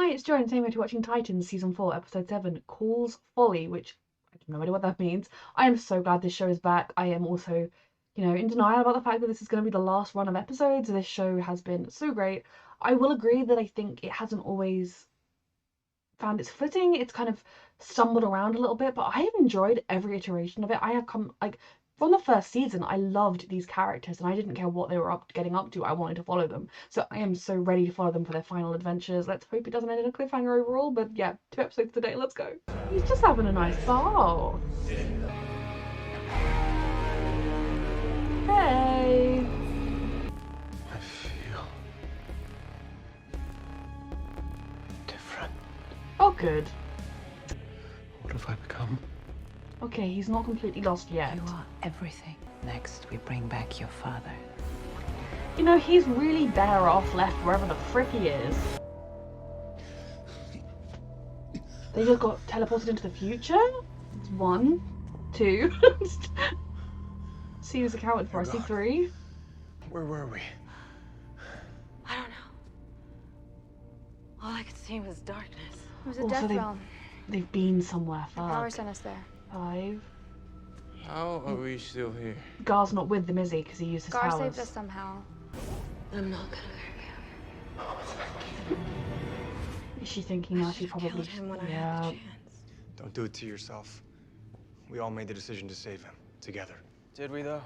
Hi, it's Jo, and today we're watching Titans Season 4, Episode 7, Caul's Folly, which I have no idea what that means. I am so glad this show is back. I am also, in denial about the fact that this is going to be the last run of episodes. This show has been so great. I will agree that I think it hasn't always found its footing. It's kind of stumbled around a little bit, but I have enjoyed every iteration of it. I have come, from the first season, I loved these characters and I didn't care what they were getting up to. I wanted to follow them. So I am so ready to follow them for their final adventures. Let's hope it doesn't end in a cliffhanger overall, but yeah, 2 episodes today, let's go. He's just having a nice bath. Hey! I feel different. Oh, good. What have I become? Okay, he's not completely lost yet. You are everything. Next, we bring back your father. He's really better off left wherever the frick he is. They just got teleported into the future? It's 1, 2. See who's accounted for. I see 3. Where were we? I don't know. All I could see was darkness. It was a Also, death realm. they've been somewhere. The power Fuck. sent us there. 5. How are we still here? Gar's not with them, is he? Because he used his Gar powers. saved us somehow. I'm not gonna hurt Oh, thank you. Is she thinking you. now? I She should've probably. killed him when I Yeah. had the chance. Don't do it to yourself. We all made the decision to save him, together. Did we, though?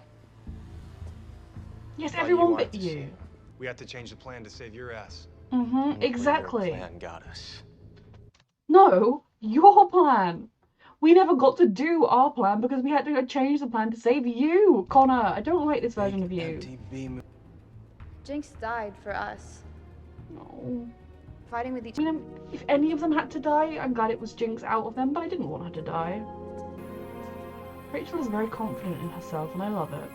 Yes, Thought you everyone wanted but to you. see. We had to change the plan to save your ass. Exactly. Your plan got us. No, your plan. We never got to do our plan because we had to change the plan to save you, Connor. I don't like this version of Big, you. empty beam. Jinx died for us. No. Fighting with each I mean, if any of them had to die, I'm glad it was Jinx out of them, but I didn't want her to die. Rachel is very confident in herself, and I love it.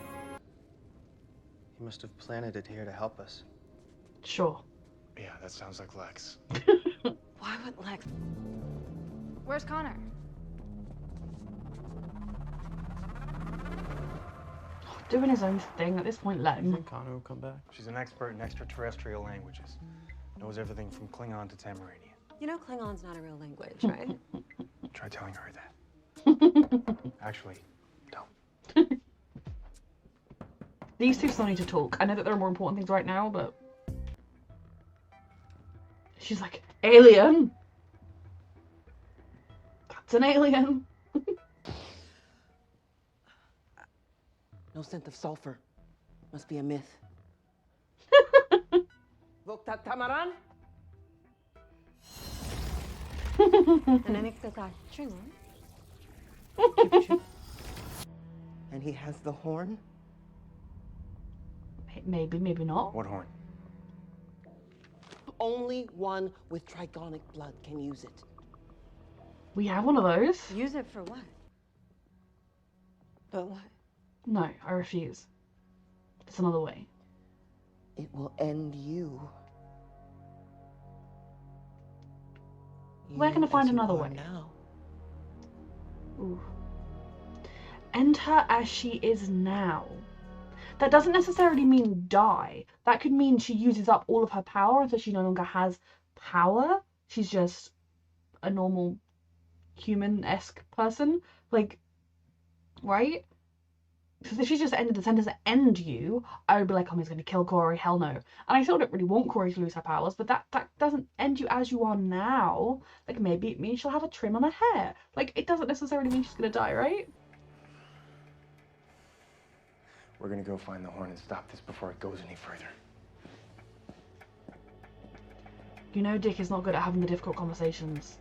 He must have planted it here to help us. Sure. Yeah, that sounds like Lex. Why would Lex? Where's Connor? Doing his own thing at this point, let You him. think Connor will come back? She's an expert in extraterrestrial languages. Knows everything from Klingon to Tamaranian. You know Klingon's not a real language, right? Try telling her that. Actually, don't. These two still need to talk. I know that there are more important things right now, but... She's like, alien! That's an alien! No scent of sulfur. Must be a myth. Tamaran? And he has the horn? Maybe, maybe not. What horn? Only one with trigonic blood can use it. We have one of those. Use it for what? But what? No, I refuse. There's another way. It will end you. We're gonna find as you another are way. Now. Ooh. End her as she is now. That doesn't necessarily mean die. That could mean she uses up all of her power, so she no longer has power. She's just a normal human-esque person. Like, right? Because if she just ended the sentence to end you, I would be like, oh, he's going to kill Corey. Hell no. And I still don't really want Corey to lose her powers, but that doesn't end you as you are now. Like, maybe it means she'll have a trim on her hair. Like, it doesn't necessarily mean she's going to die, right? We're gonna go find the horn and stop this before it goes any further. Dick is not good at having the difficult conversations.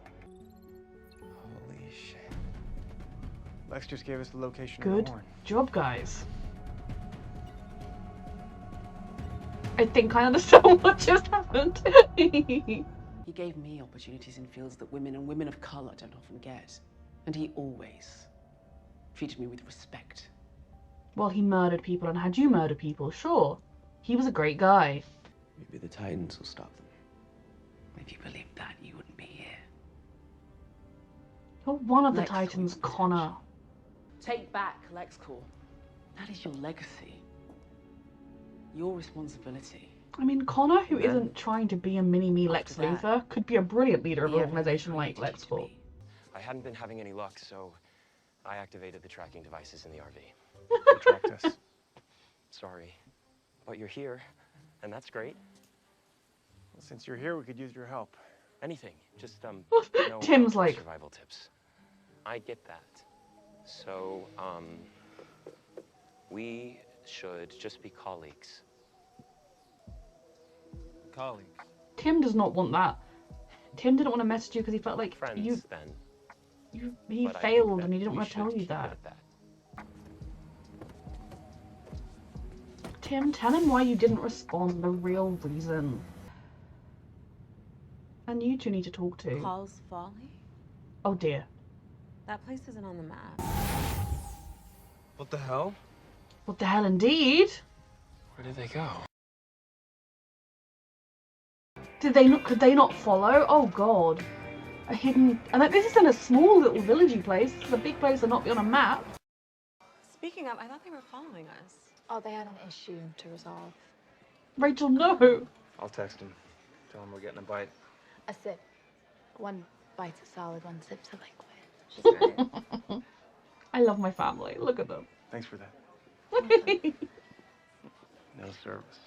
Holy shit. Lex just gave us the location of Good the horn. job, guys. I think I understand what just happened. He gave me opportunities in fields that women and women of color don't often get. And he always treated me with respect. Well, he murdered people and had you murder people, sure. He was a great guy. Maybe the Titans will stop them. If you believed that, you wouldn't be here. You're one of the Lex Titans, Luthor. Connor. Take back LexCorp. That is your legacy. Your responsibility. I mean, Connor, who Then, isn't trying to be a mini-me Lex after that, Luthor, could be a brilliant leader of he an ever organization like created you to LexCorp. be. I hadn't been having any luck, so I activated the tracking devices in the RV. They tracked us. Sorry, but you're here, and that's great. Well, since you're here, we could use your help. Anything, just no Tim's hardcore like- survival tips. I get that. So, we should just be colleagues. Colleagues. Tim does not want that. Tim didn't want to message you because he felt like Friends, you then. he But I think failed that and he didn't we want to tell should you keep it that. at that. Tim, tell him why you didn't respond, the real reason. And you two need to talk too. Caul's Folly? Oh dear. That place isn't on the map. What the hell? What the hell indeed? Where did they go? Did they not, could they not follow? Oh god. A hidden, and like, this is in a small little villagey place. This is a big place to not be on a map. Speaking of, I thought they were following us. Oh, they had an issue to resolve. Rachel, no. I'll text him. Tell him we're getting a bite. A sip. One bite's a solid, one sip's a liquid. She's right. I love my family. Look at them. Thanks for that. No service.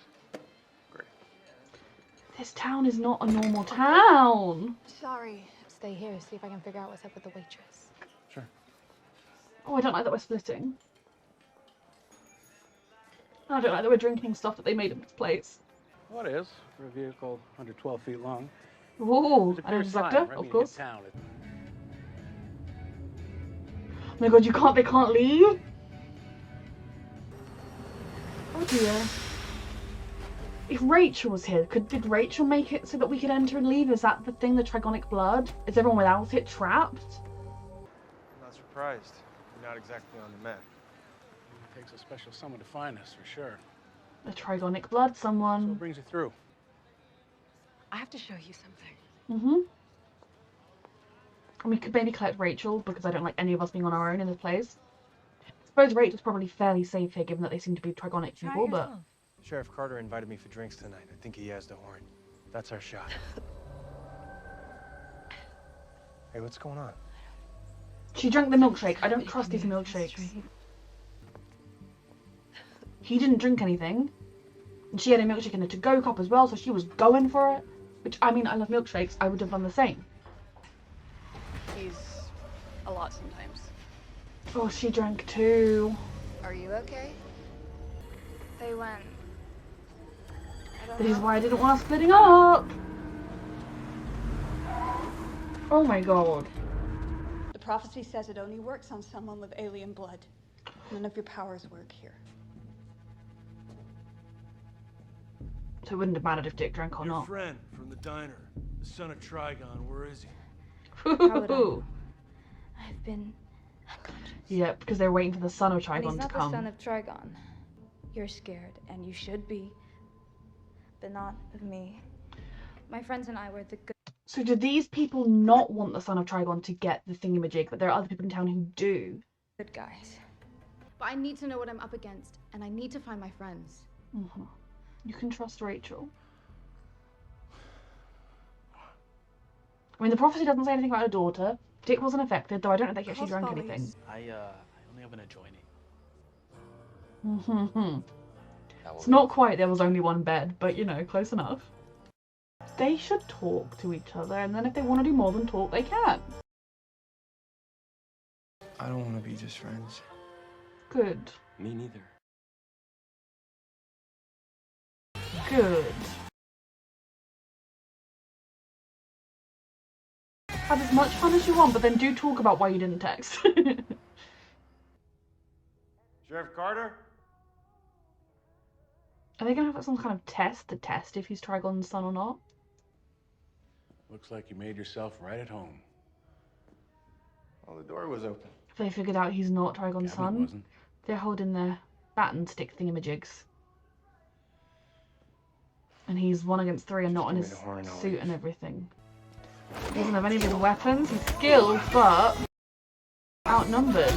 Great. This town is not a normal town. Sorry. Stay here, see if I can figure out what's up with the waitress. Sure. Oh, I don't like that we're splitting. I don't like that we're drinking stuff that they made in this place. What is for a vehicle under 12 feet long? Ooh, It's a an clear inspector, sign, right? I of mean, course. in town. Oh my god, they can't leave? Oh dear. If Rachel was here, did Rachel make it so that we could enter and leave? Is that the thing, the Trigonic blood? Is everyone without it trapped? I'm not surprised. You're not exactly on the map. It takes a special someone to find us, for sure. The Trigonic blood, So someone. what brings you through? I have to show you something. Mm-hmm. And we could maybe collect Rachel, because I don't like any of us being on our own in this place. I suppose Rachel's probably fairly safe here, given that they seem to be Trigonic Try people, it but... yourself. Sheriff Carter invited me for drinks tonight. I think he has the horn. That's our shot. Hey, what's going on? She drank the milkshake. I don't trust these milkshakes. He didn't drink anything. And she had a milkshake in a to-go cup as well, so she was going for it. Which, I mean, I love milkshakes. I would have done the same. He's a lot sometimes. Oh, she drank too. Are you okay? They went. I don't This is know. why I didn't want us splitting up. Oh my god. The prophecy says it only works on someone with alien blood. None of your powers work here. So it wouldn't have mattered if Dick drank or Your not. friend from the diner, the son of Trigon, where is he? How would I know? I've been unconscious. Yeah, because they're waiting for the son of And he's Trigon to not the come. son of Trigon. You're scared, and you should be. But not of me. My friends and I were the good So do these people not want the son of Trigon to get the thingamajig, but there are other people in town who do? guys. But I need to know what I'm up against, and I need to find my friends. Mm-hmm. You can trust Rachel. I mean, the prophecy doesn't say anything about her daughter. Dick wasn't affected, though I don't know that he actually drank anything. I only have an adjoining. Mm-hmm. That will It's not quite there was only one bed, but you know, close enough. They should talk to each other, and then if they want to do more than talk, they can. I don't want to be just friends. be. Good. Me neither. Good. Have as much fun as you want, but then do talk about why you didn't text. Sheriff Carter? Are they gonna have some kind of test to test if he's Trigon's son or not? Looks like you made yourself right at home. Well, the door was open. If they figured out he's not Trigon's Cabinet son, wasn't. they're holding their bat and stick thingamajigs. And he's 1 against 3 and not in give me his the horn and I'll suit leave. and everything. He doesn't have any of his weapons. He's skilled, but outnumbered.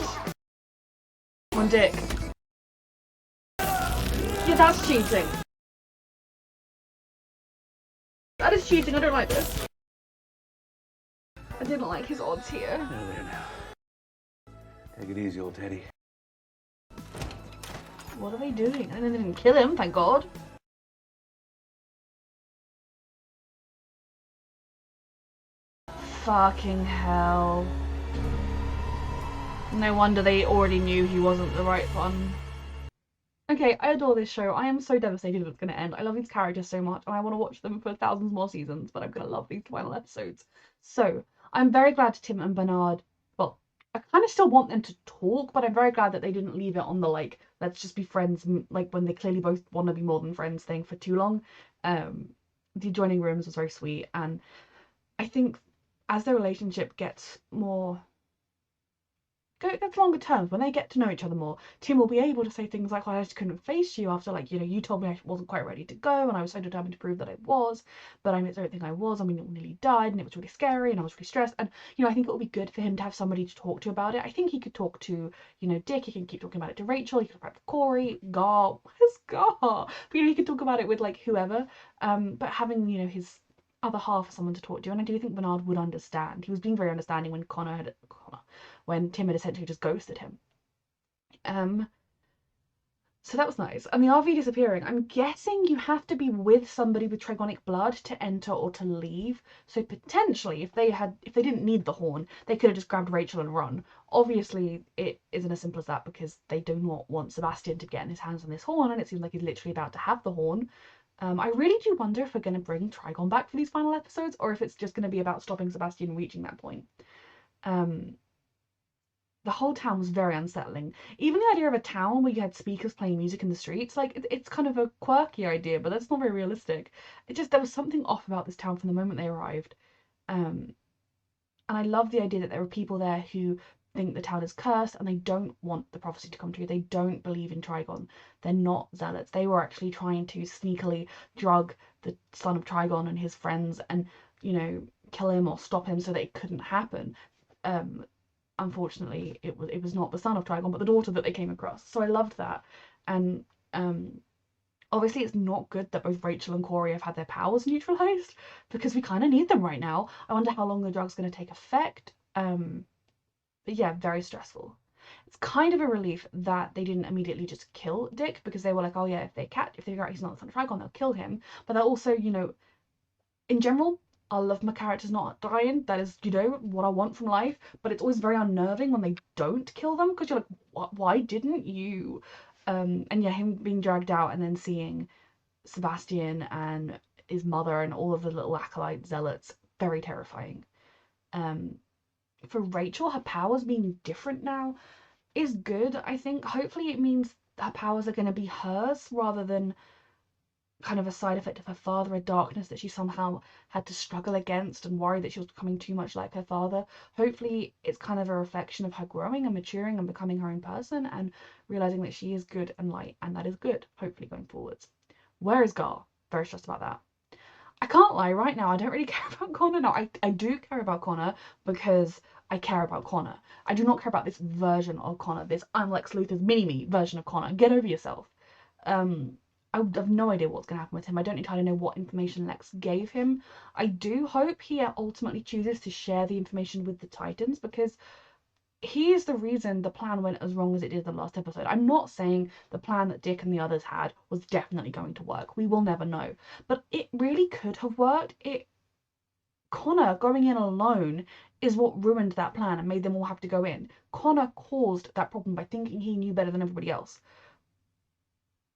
Come on, Dick. Yeah, that's cheating. That is cheating, I don't like this. I didn't like his odds here. There now. Take it easy, old Teddy. What are they doing? And they didn't kill him, thank God. Fucking hell. No wonder they already knew he wasn't the right one. Okay, I adore this show. I am so devastated it's going to end. I love these characters so much, and I want to watch them for thousands more seasons, but I'm going to love these final episodes. So, I'm very glad Tim and Bernard, well, I kind of still want them to talk, but I'm very glad that they didn't leave it on the, like, let's just be friends, like, when they clearly both want to be more than friends thing for too long. The adjoining rooms was very sweet, and I think as their relationship gets more... gets longer terms, when they get to know each other more, Tim will be able to say things like, well, I just couldn't face you after, like, you know, you told me I wasn't quite ready to go and I was so determined to prove that I was, but I don't think I was, and we nearly died and it was really scary and I was really stressed. And, you know, I think it would be good for him to have somebody to talk to about it. I think he could talk to, you know, Dick, he can keep talking about it to Rachel, he could talk about it to Corey, Gar, where's Gar? But, you know, he could talk about it with, like, whoever, but having, you know, his other half, someone to talk to, and I do think Bernard would understand. He was being very understanding when when Tim had essentially just ghosted him. So that was nice. And the RV disappearing, I'm guessing you have to be with somebody with Trigonic blood to enter or to leave. So potentially, if they didn't need the horn, they could have just grabbed Rachel and run. Obviously, it isn't as simple as that because they do not want Sebastian to get his hands on this horn, and it seems like he's literally about to have the horn. I really do wonder if we're going to bring Trigon back for these final episodes, or if it's just going to be about stopping Sebastian reaching that point. The whole town was very unsettling. Even the idea of a town where you had speakers playing music in the streets, like, it's kind of a quirky idea, but that's not very realistic. There was something off about this town from the moment they arrived. And I love the idea that there are people there who think the town is cursed and they don't want the prophecy to come true. They don't believe in Trigon. They're not zealots. They were actually trying to sneakily drug the son of Trigon and his friends and, you know, kill him or stop him so that it couldn't happen. Unfortunately, it was not the son of Trigon, but the daughter that they came across. So I loved that. And obviously it's not good that both Rachel and Corey have had their powers neutralized, because we kind of need them right now. I wonder how long the drug's going to take effect. But yeah, very stressful. It's kind of a relief that they didn't immediately just kill Dick, because they were like, oh yeah, if they figure out he's not the son of Trigon, they'll kill him. But they're also, you know, in general, I love my characters not dying. That is, you know, what I want from life. But it's always very unnerving when they don't kill them, because you're like, why didn't you? And yeah, him being dragged out and then seeing Sebastian and his mother and all of the little acolyte zealots, very terrifying. For Rachel, her powers being different now is good, I think. Hopefully it means her powers are going to be hers rather than kind of a side effect of her father, a darkness that she somehow had to struggle against and worry that she was becoming too much like her father. Hopefully it's kind of a reflection of her growing and maturing and becoming her own person and realizing that she is good and light, and that is good, hopefully, going forwards. Where is Gar? Very stressed about that. I can't lie, right now I don't really care about Connor. No, I do care about Connor because I care about Connor. I do not care about this version of Connor, this I'm Lex Luthor's mini-me version of Connor. Get over yourself. I have no idea what's going to happen with him. I don't entirely know what information Lex gave him. I do hope he ultimately chooses to share the information with the Titans, because he is the reason the plan went as wrong as it did in the last episode. I'm not saying the plan that Dick and the others had was definitely going to work. We will never know. But it really could have worked. Connor going in alone is what ruined that plan and made them all have to go in. Connor caused that problem by thinking he knew better than everybody else.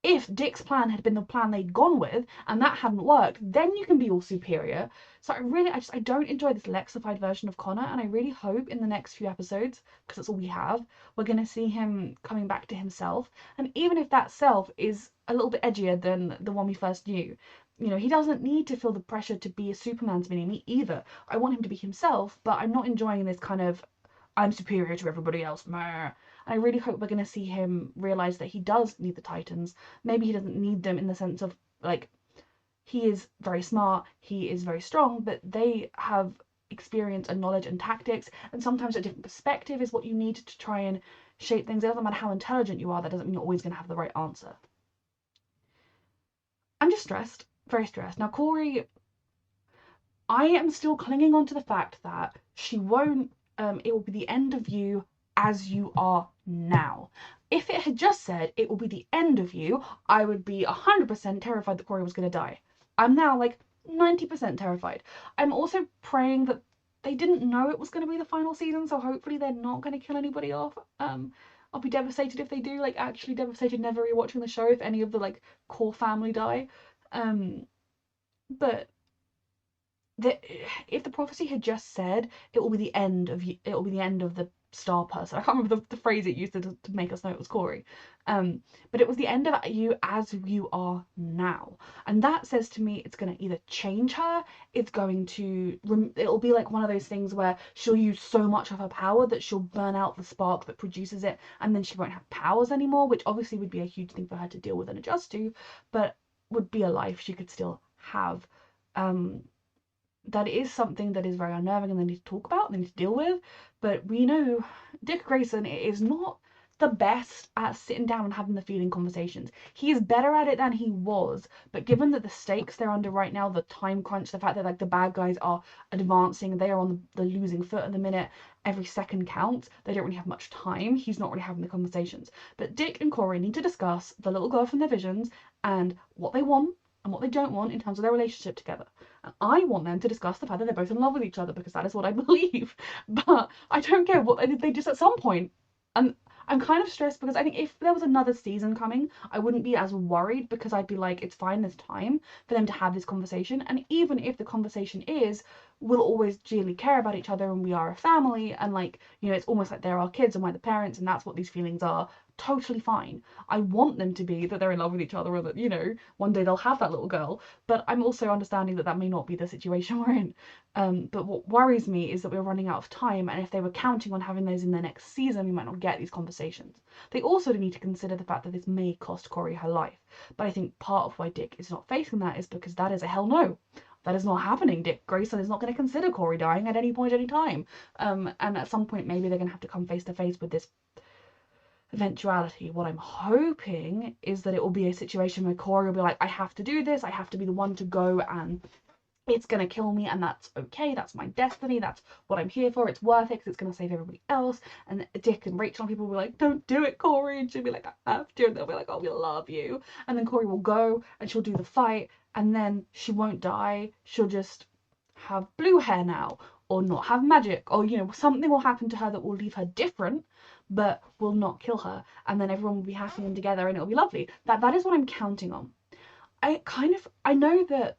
If Dick's plan had been the plan they'd gone with and that hadn't worked, then you can be all superior. So I don't enjoy this Lexified version of Connor, and I really hope in the next few episodes, because that's all we have, we're going to see him coming back to himself. And even if that self is a little bit edgier than the one we first knew, you know, he doesn't need to feel the pressure to be a Superman's mini-me either. I want him to be himself, but I'm not enjoying this kind of, I'm superior to everybody else, meh. I really hope we're going to see him realise that he does need the Titans. Maybe he doesn't need them in the sense of, like, he is very smart, he is very strong, but they have experience and knowledge and tactics, and sometimes a different perspective is what you need to try and shape things. It doesn't matter how intelligent you are, that doesn't mean you're always going to have the right answer. I'm just stressed, very stressed. Now, Corey, I am still clinging on to the fact that she won't, it will be the end of you as you are now. If it had just said it will be the end of you, I would be 100% terrified that Corey was going to die. I'm now like 90% terrified. I'm also praying that they didn't know it was going to be the final season, so hopefully they're not going to kill anybody off. I'll be devastated if they do, like actually devastated, never rewatching the show if any of the like core family die. But if the prophecy had just said it will be the end of you, it will be the end of the star person. I can't remember the phrase it used to make us know it was Corey. But it was the end of you as you are now, and that says to me it's going to either change her, it's going to it'll be like one of those things where she'll use so much of her power that she'll burn out the spark that produces it, and then she won't have powers anymore, which obviously would be a huge thing for her to deal with and adjust to, but would be a life she could still have. That is something that is very unnerving and they need to talk about, they need to deal with. But we know Dick Grayson is not the best at sitting down and having the feeling conversations. He is better at it than he was, but given that the stakes they're under right now, the time crunch, the fact that like the bad guys are advancing, they are on the losing foot at the minute, every second counts, they don't really have much time, he's not really having the conversations. But Dick and Corey need to discuss the little girl from their visions and what they want and what they don't want in terms of their relationship together. And I want them to discuss the fact that they're both in love with each other because that is what I believe. But I don't care what they just at some point. And I'm kind of stressed because I think if there was another season coming, I wouldn't be as worried because I'd be like, it's fine, there's time for them to have this conversation. And even if the conversation is, we'll always genuinely care about each other and we are a family and like, you know, it's almost like they're our kids and we're the parents and that's what these feelings are, totally fine. I want them to be that they're in love with each other or that, you know, one day they'll have that little girl. But I'm also understanding that that may not be the situation we're in. But what worries me is that we're running out of time, and if they were counting on having those in the next season, we might not get these conversations. They also need to consider the fact that this may cost Corey her life. But I think part of why Dick is not facing that is because that is a hell no. That is not happening. Dick Grayson is not going to consider Corey dying at any point, any time. And at some point, maybe they're going to have to come face to face with this eventuality. What I'm hoping is that it will be a situation where Corey will be like, I have to do this, I have to be the one to go, and it's gonna kill me, and that's okay, that's my destiny, that's what I'm here for, it's worth it because it's gonna save everybody else. And Dick and Rachel and people will be like, don't do it, Corey, and she'll be like, I have to, and they'll be like, oh, we love you. And then Corey will go and she'll do the fight, and then she won't die, she'll just have blue hair now, or not have magic, or you know, something will happen to her that will leave her different but will not kill her, and then everyone will be happy and together and it'll be lovely. That is what I'm counting on. I know that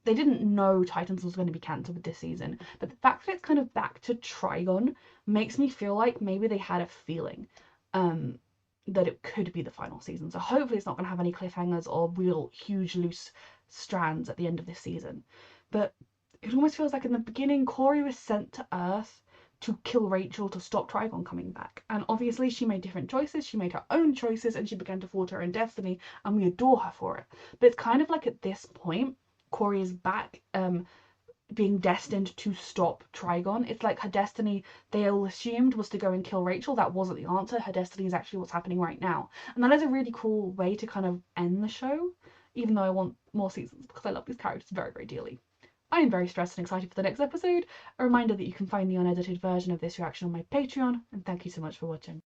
they didn't know Titans was going to be cancelled with this season, but the fact that it's kind of back to Trigon makes me feel like maybe they had a feeling that it could be the final season. So hopefully it's not going to have any cliffhangers or real huge loose strands at the end of this season. But it almost feels like in the beginning Corey was sent to Earth to kill Rachel to stop Trigon coming back. And obviously she made different choices, she made her own choices, and she began to forge her own destiny, and we adore her for it. But it's kind of like at this point, Corey is back being destined to stop Trigon. It's like her destiny, they all assumed, was to go and kill Rachel. That wasn't the answer. Her destiny is actually what's happening right now. And that is a really cool way to kind of end the show, even though I want more seasons because I love these characters very, very dearly. I am very stressed and excited for the next episode. A reminder that you can find the unedited version of this reaction on my Patreon, and thank you so much for watching.